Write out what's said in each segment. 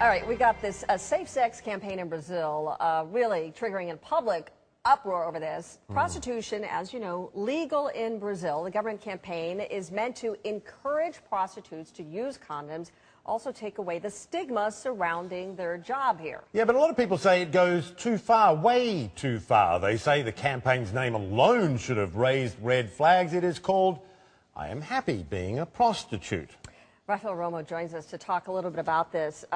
All right, we got this safe sex campaign in Brazil, really triggering a public uproar over this. Prostitution, as you know, legal in Brazil. The government campaign is meant to encourage prostitutes to use condoms, also take away the stigma surrounding their job here. Yeah, but a lot of people say it goes too far, way too far. They say the campaign's name alone should have raised red flags. It is called I Am Happy Being a Prostitute. Rafael Romo joins us to talk a little bit about this.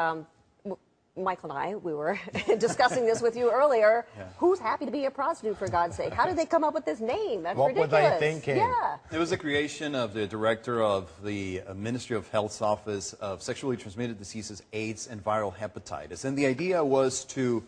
Michael and I, we were discussing this with you earlier. Yeah. Who's happy to be a prostitute, for God's sake? How did they come up with this name? That's ridiculous. What were they thinking? Yeah. It was the creation of the director of the Ministry of Health's Office of Sexually Transmitted Diseases, AIDS, and Viral Hepatitis. And the idea was to,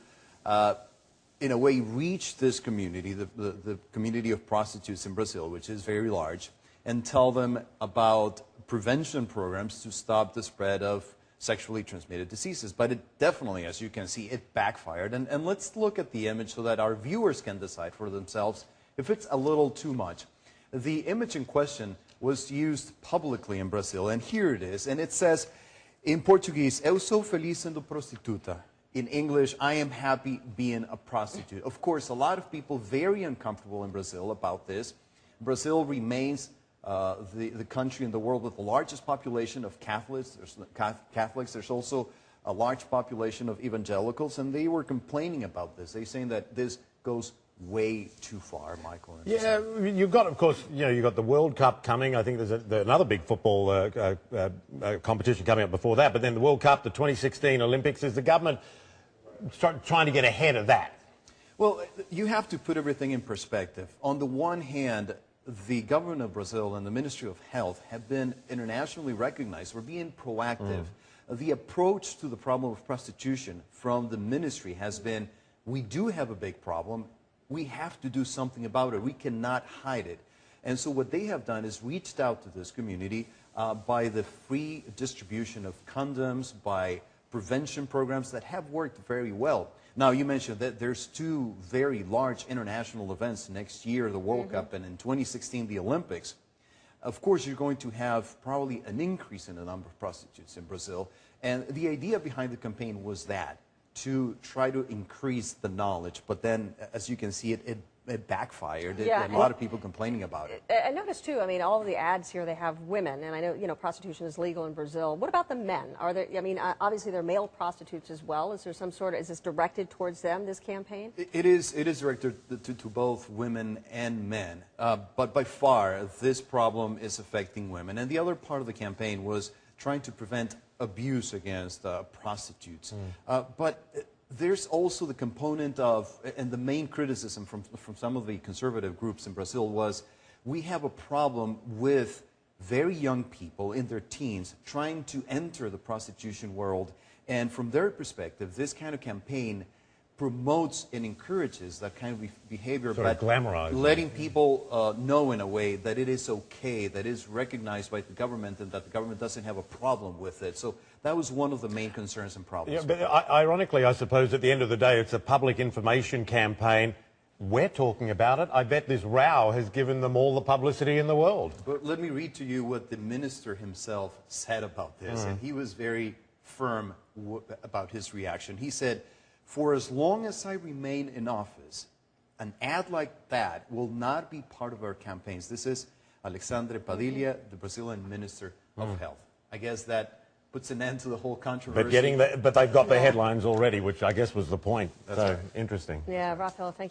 in a way, reach this community, the community of prostitutes in Brazil, which is very large, and tell them about prevention programs to stop the spread of sexually transmitted diseases. But it definitely, as you can see, it backfired. And let's look at the image so that our viewers can decide for themselves if it's a little too much. The image in question was used publicly in Brazil, and here it is. And it says, in Portuguese, Eu sou feliz sendo prostituta. In English, I am happy being a prostitute. Of course, a lot of people very uncomfortable in Brazil about this. Brazil remains the country in the world with the largest population of Catholics. There's also a large population of evangelicals, and they were complaining about this. They're saying that this goes way too far, Michael. Yeah, you've got, of course, you've got the World Cup coming. I think there's another big football competition coming up before that. But then the World Cup, the 2016 Olympics, is the government trying to get ahead of that? Well, you have to put everything in perspective. On the one hand, the government of Brazil and the Ministry of Health have been internationally recognized for being proactive. The approach to the problem of prostitution from the ministry has been, we do have a big problem, we have to do something about it, we cannot hide it. And so what they have done is reached out to this community by the free distribution of condoms, by prevention programs that have worked very well. Now, you mentioned that there's two very large international events next year, the World Cup, and in 2016, the Olympics. Of course, you're going to have probably an increase in the number of prostitutes in Brazil. And the idea behind the campaign was that, to try to increase the knowledge. But then, as you can see, it backfired. Yeah, a lot of people complaining about it. I noticed, too, I mean, all of the ads here, they have women. And I know, prostitution is legal in Brazil. What about the men? Are there, I mean, obviously there are male prostitutes as well. Is there some sort of, is this directed towards them, this campaign? It is directed to both women and men. But by far, this problem is affecting women. And the other part of the campaign was trying to prevent abuse against prostitutes. But there's also the component of, and the main criticism from some of the conservative groups in Brazil was, we have a problem with very young people in their teens trying to enter the prostitution world. And from their perspective, this kind of campaign promotes and encourages that kind of behavior, sort of glamorized, letting people know in a way that it is okay, that is recognized by the government, and that the government doesn't have a problem with it. So that was one of the main concerns and problems. Yeah, but ironically, I suppose at the end of the day, it's a public information campaign. We're talking about it. I bet this row has given them all the publicity in the world. But let me read to you what the minister himself said about this, and he was very firm about his reaction. He said, "For as long as I remain in office, an ad like that will not be part of our campaigns." This is Alexandre Padilha, the Brazilian Minister of Health. I guess that puts an end to the whole controversy. But they've got the headlines already, which I guess was the point. That's so right. Interesting. Yeah, Rafael, thank you.